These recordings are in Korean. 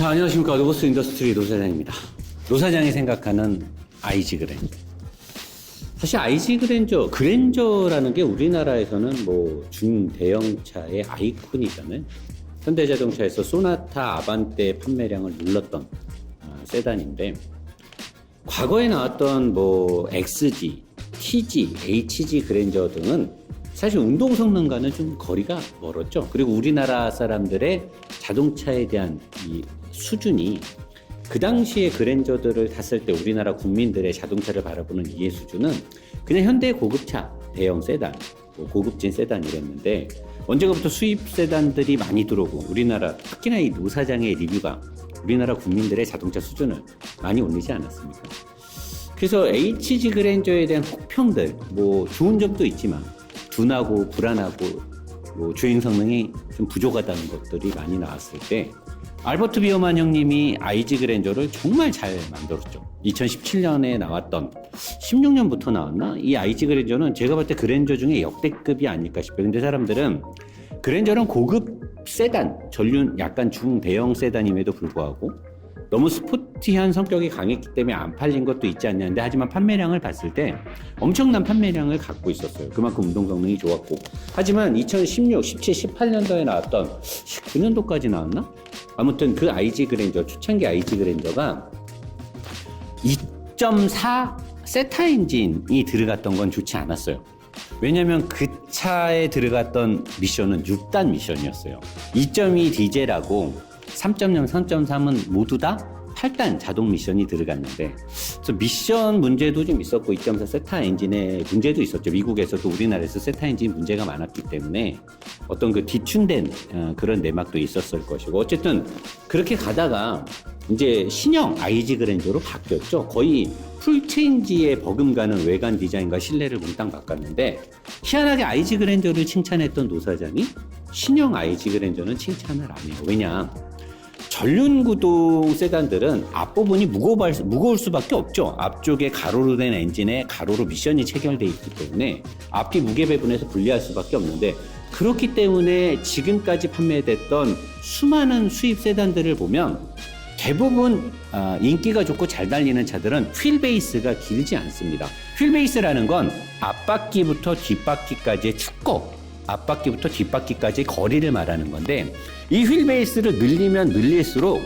자, 안녕하십니까. 로버스 인더스트리 노사장입니다. 노사장이 생각하는 IG 그랜저. 사실 IG 그랜저라는 게 우리나라에서는 뭐 중대형차의 아이콘이잖아요. 현대자동차에서 소나타, 아반떼 판매량을 눌렀던 세단인데, 과거에 나왔던 뭐 XG, TG, HG 그랜저 등은 사실 운동 성능과는 좀 거리가 멀었죠. 그리고 우리나라 사람들의 자동차에 대한 이 수준이 그 당시에 그랜저들을 탔을 때 우리나라 국민들의 자동차를 바라보는 이해 수준은 그냥 현대 고급차, 대형 세단, 고급진 세단 이랬는데, 언제부터 수입 세단들이 많이 들어오고 우리나라, 특히나 이 노사장의 리뷰가 우리나라 국민들의 자동차 수준을 많이 올리지 않았습니까? 그래서 HG 그랜저에 대한 혹평들, 뭐 좋은 점도 있지만 둔하고 불안하고 뭐 주행 성능이 좀 부족하다는 것들이 많이 나왔을 때, 알버트 비어만 형님이 IG 그랜저를 정말 잘 만들었죠. 2017년에 나왔던, 16년부터 나왔나? 이 IG 그랜저는 제가 볼 때 그랜저 중에 역대급이 아닐까 싶어요. 근데 사람들은 그랜저는 고급 세단, 전륜 약간 중대형 세단임에도 불구하고 너무 스포티한 성격이 강했기 때문에 안 팔린 것도 있지 않냐는데, 하지만 판매량을 봤을 때 엄청난 판매량을 갖고 있었어요. 그만큼 운동 성능이 좋았고. 하지만 2016, 17, 18년도에 나왔던, 19년도까지 나왔나? 아무튼 그 IG 그랜저, 초창기 IG 그랜저가 2.4 세타 엔진이 들어갔던 건 좋지 않았어요. 왜냐면 그 차에 들어갔던 미션은 6단 미션이었어요. 2.2 디젤하고 3.0, 3.3은 모두 다 8단 자동 미션이 들어갔는데, 그래서 미션 문제도 좀 있었고 2.4 세타 엔진의 문제도 있었죠. 미국에서도 우리나라에서 세타 엔진 문제가 많았기 때문에 어떤 그 뒤충된 그런 내막도 있었을 것이고, 어쨌든 그렇게 가다가 이제 신형 IG 그랜저로 바뀌었죠. 거의 풀체인지에 버금가는 외관 디자인과 실내를 몽땅 바꿨는데, 희한하게 IG 그랜저를 칭찬했던 노사장이 신형 IG 그랜저는 칭찬을 안 해요. 왜냐? 전륜구동 세단들은 앞부분이 무거울 수밖에 없죠. 앞쪽에 가로로 된 엔진에 가로로 미션이 체결되어 있기 때문에 앞뒤 무게 배분에서 분리할 수밖에 없는데, 그렇기 때문에 지금까지 판매됐던 수많은 수입 세단들을 보면 대부분 인기가 좋고 잘 달리는 차들은 휠 베이스가 길지 않습니다. 휠 베이스라는 건 앞바퀴부터 뒷바퀴까지의 축거, 앞바퀴부터 뒷바퀴까지의 거리를 말하는 건데, 이 휠 베이스를 늘리면 늘릴수록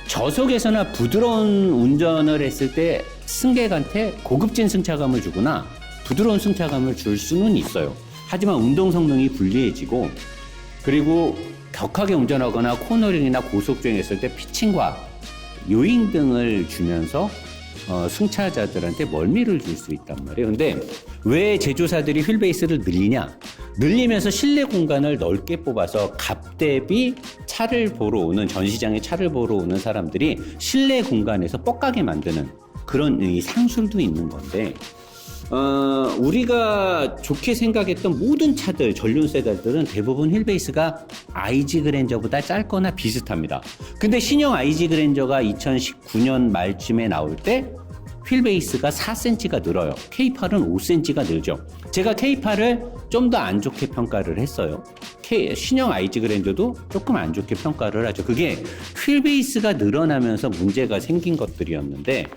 저속에서나 부드러운 운전을 했을 때 승객한테 고급진 승차감을 주거나 부드러운 승차감을 줄 수는 있어요. 하지만 운동 성능이 불리해지고, 그리고 격하게 운전하거나 코너링이나 고속주행했을 때 피칭과 요잉 등을 주면서 승차자들한테 멀미를 줄 수 있단 말이에요. 근데 왜 제조사들이 휠 베이스를 늘리냐? 늘리면서 실내 공간을 넓게 뽑아서 값 대비 차를 보러 오는, 전시장에 차를 보러 오는 사람들이 실내 공간에서 뻑가게 만드는 그런 상술도 있는 건데, 우리가 좋게 생각했던 모든 차들, 전륜 세단들은 대부분 휠 베이스가 IG 그랜저보다 짧거나 비슷합니다. 근데 신형 IG 그랜저가 2019년 말쯤에 나올 때 휠 베이스가 4cm가 늘어요. K8은 5cm가 늘죠. 제가 K8을 좀 더 안 좋게 평가를 했어요. 신형 IG 그랜저도 조금 안 좋게 평가를 하죠. 그게 휠 베이스가 늘어나면서 문제가 생긴 것들이었는데,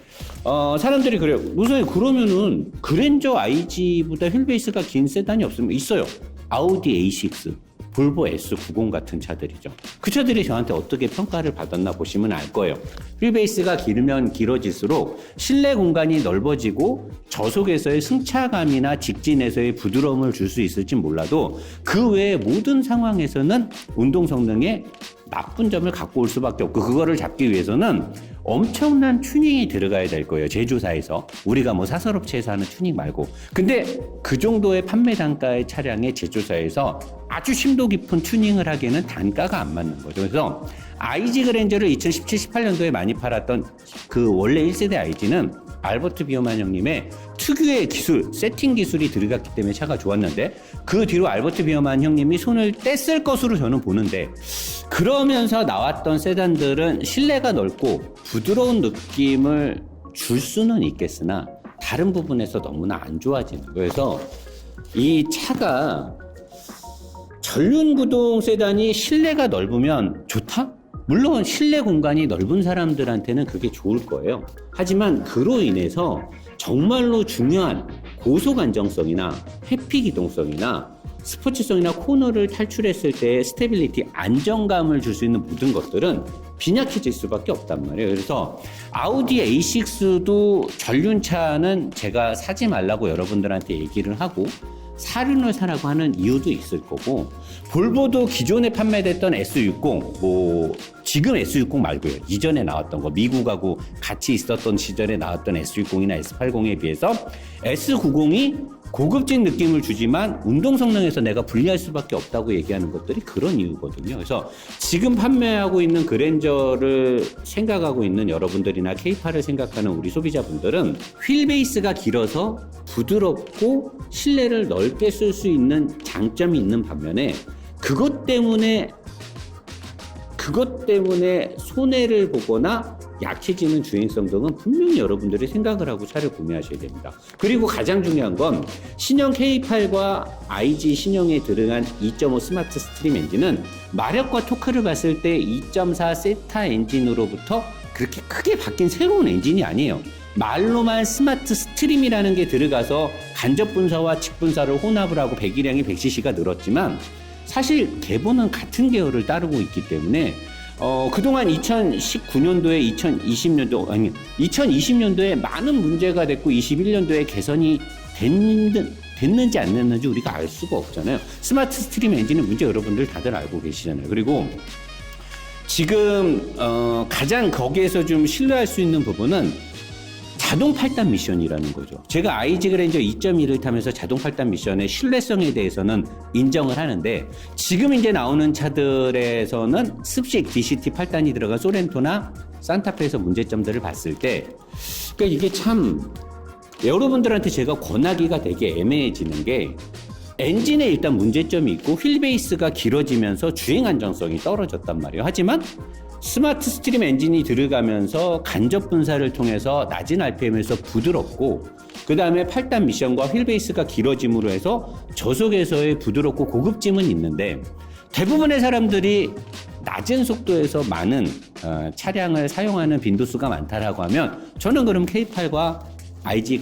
사람들이 그래요. 무슨 그러면은 그랜저 IG보다 휠 베이스가 긴 세단이 없으면 있어요. 아우디 A6, 볼보 S90 같은 차들이죠. 그 차들이 저한테 어떻게 평가를 받았나 보시면 알 거예요. 휠 베이스가 길면 길어질수록 실내 공간이 넓어지고 저속에서의 승차감이나 직진에서의 부드러움을 줄 수 있을지 몰라도 그 외의 모든 상황에서는 운동 성능에 나쁜 점을 갖고 올 수밖에 없고, 그거를 잡기 위해서는 엄청난 튜닝이 들어가야 될 거예요. 제조사에서. 우리가 뭐 사설업체에서 하는 튜닝 말고. 근데 그 정도의 판매 단가의 차량의 제조사에서 아주 심도 깊은 튜닝을 하기에는 단가가 안 맞는 거죠. 그래서 IG 그랜저를 2017, 18년도에 많이 팔았던 그 원래 1세대 IG는 알버트 비어만 형님의 특유의 기술, 세팅 기술이 들어갔기 때문에 차가 좋았는데, 그 뒤로 알버트 비어만 형님이 손을 뗐을 것으로 저는 보는데, 그러면서 나왔던 세단들은 실내가 넓고 부드러운 느낌을 줄 수는 있겠으나 다른 부분에서 너무나 안 좋아지는 거예요. 그래서 이 차가 전륜구동 세단이 실내가 넓으면 좋다? 물론 실내 공간이 넓은 사람들한테는 그게 좋을 거예요. 하지만 그로 인해서 정말로 중요한 고속 안정성이나 회피 기동성이나 스포츠성이나 코너를 탈출했을 때의 스테빌리티, 안정감을 줄 수 있는 모든 것들은 빈약해질 수밖에 없단 말이에요. 그래서 아우디 A6도 전륜차는 제가 사지 말라고 여러분들한테 얘기를 하고 사륜을 사라고 하는 이유도 있을 거고, 볼보도 기존에 판매됐던 S60, 지금 S60 말고요, 이전에 나왔던 거, 미국하고 같이 있었던 시절에 나왔던 S60이나 S80에 비해서 S90이 고급진 느낌을 주지만 운동 성능에서 내가 불리할 수밖에 없다고 얘기하는 것들이 그런 이유거든요. 그래서 지금 판매하고 있는 그랜저를 생각하고 있는 여러분들이나 K8을 생각하는 우리 소비자분들은 휠 베이스가 길어서 부드럽고 실내를 넓게 쓸 수 있는 장점이 있는 반면에 그것 때문에 손해를 보거나 약해지는 주행성 등은 분명히 여러분들이 생각을 하고 차를 구매하셔야 됩니다. 그리고 가장 중요한 건 신형 K8과 IG 신형에 들어간 2.5 스마트 스트림 엔진은 마력과 토크를 봤을 때 2.4 세타 엔진으로부터 그렇게 크게 바뀐 새로운 엔진이 아니에요. 말로만 스마트 스트림이라는 게 들어가서 간접 분사와 직분사를 혼합을 하고 배기량이 100cc가 늘었지만 사실 계보는 같은 계열을 따르고 있기 때문에 그동안 2019년도에 2020년도에 많은 문제가 됐고 21년도에 개선이 됐는지 안 됐는지 우리가 알 수가 없잖아요. 스마트 스트림 엔진의 문제 여러분들 다들 알고 계시잖아요. 그리고 지금 가장 거기에서 좀 신뢰할 수 있는 부분은 자동 8단 미션이라는 거죠. 제가 IG 그랜저 2.1을 타면서 자동 8단 미션의 신뢰성에 대해서는 인정을 하는데, 지금 이제 나오는 차들에서는 습식 DCT 8단이 들어간 소렌토나 산타페에서 문제점들을 봤을 때, 그러니까 이게 참 여러분들한테 제가 권하기가 되게 애매해지는 게, 엔진에 일단 문제점이 있고 휠 베이스가 길어지면서 주행 안정성이 떨어졌단 말이에요. 하지만 스마트 스트림 엔진이 들어가면서 간접 분사를 통해서 낮은 RPM에서 부드럽고, 그 다음에 8단 미션과 휠 베이스가 길어짐으로 해서 저속에서의 부드럽고 고급짐은 있는데, 대부분의 사람들이 낮은 속도에서 많은 차량을 사용하는 빈도수가 많다라고 하면 저는 그럼 K8과 IG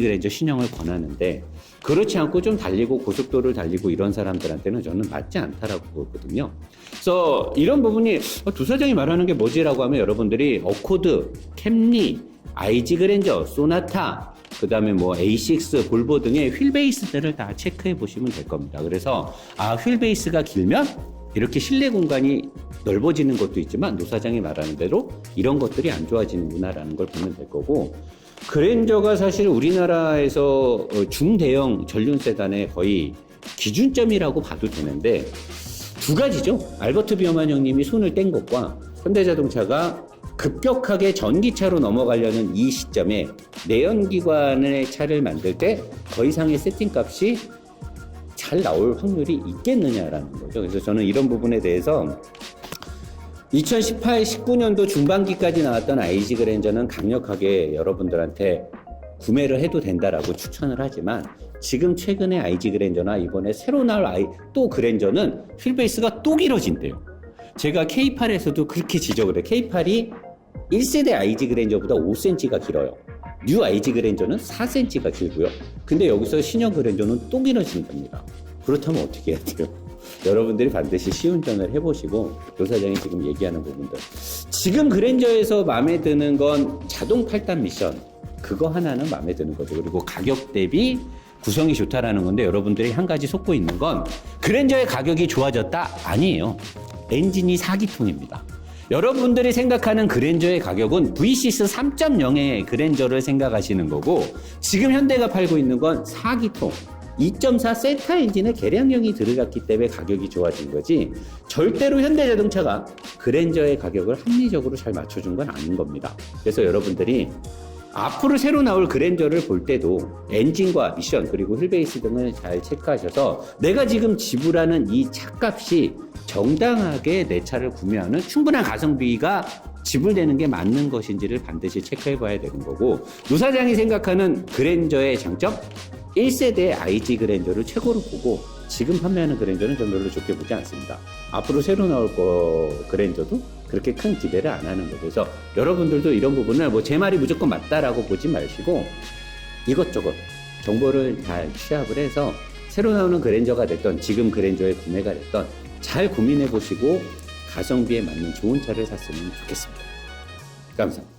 그랜저 신형을 권하는데, 그렇지 않고 좀 달리고 고속도로를 달리고 이런 사람들한테는 저는 맞지 않다라고 보거든요. 그래서 이런 부분이 두 사장이 말하는 게 뭐지라고 하면 여러분들이 어코드, 캠리, IG 그랜저, 소나타, 그 다음에 A6, 볼보 등의 휠 베이스들을 다 체크해 보시면 될 겁니다. 그래서 휠 베이스가 길면 이렇게 실내 공간이 넓어지는 것도 있지만 노 사장이 말하는 대로 이런 것들이 안 좋아지는구나라는 걸 보면 될 거고, 그랜저가 사실 우리나라에서 중대형 전륜 세단의 거의 기준점이라고 봐도 되는데, 두 가지죠. 알버트 비어만 형님이 손을 뗀 것과 현대자동차가 급격하게 전기차로 넘어가려는 이 시점에 내연기관의 차를 만들 때 더 이상의 세팅값이 잘 나올 확률이 있겠느냐라는 거죠. 그래서 저는 이런 부분에 대해서 2018, 19년도 중반기까지 나왔던 IG 그랜저는 강력하게 여러분들한테 구매를 해도 된다라고 추천을 하지만, 지금 최근에 IG 그랜저나 이번에 새로 나올 또 그랜저는 휠베이스가 또 길어진대요. 제가 K8에서도 그렇게 지적을 해요. K8이 1세대 IG 그랜저보다 5cm가 길어요. 뉴 IG 그랜저는 4cm가 길고요. 근데 여기서 신형 그랜저는 또 길어진답니다. 그렇다면 어떻게 해야 돼요? 여러분들이 반드시 시운전을 해보시고 조 사장이 지금 얘기하는 부분들, 지금 그랜저에서 마음에 드는 건 자동 8단 미션, 그거 하나는 마음에 드는 거죠. 그리고 가격 대비 구성이 좋다라는 건데, 여러분들이 한 가지 속고 있는 건 그랜저의 가격이 좋아졌다? 아니에요. 엔진이 4기통입니다. 여러분들이 생각하는 그랜저의 가격은 V6 3.0의 그랜저를 생각하시는 거고, 지금 현대가 팔고 있는 건 4기통 2.4 세타 엔진의 개량형이 들어갔기 때문에 가격이 좋아진 거지, 절대로 현대자동차가 그랜저의 가격을 합리적으로 잘 맞춰준 건 아닌 겁니다. 그래서 여러분들이 앞으로 새로 나올 그랜저를 볼 때도 엔진과 미션 그리고 휠베이스 등을 잘 체크하셔서 내가 지금 지불하는 이 차값이 정당하게 내 차를 구매하는 충분한 가성비가 지불되는 게 맞는 것인지를 반드시 체크해 봐야 되는 거고, 노 사장이 생각하는 그랜저의 장점, 1세대 IG 그랜저를 최고로 보고 지금 판매하는 그랜저는 좀 별로 좋게 보지 않습니다. 앞으로 새로 나올 그랜저도 그렇게 큰 기대를 안 하는 거죠. 그래서 여러분들도 이런 부분을 뭐 제 말이 무조건 맞다라고 보지 마시고 이것저것 정보를 잘 취합을 해서 새로 나오는 그랜저가 됐던 지금 그랜저의 구매가 됐던 잘 고민해 보시고 가성비에 맞는 좋은 차를 샀으면 좋겠습니다. 감사합니다.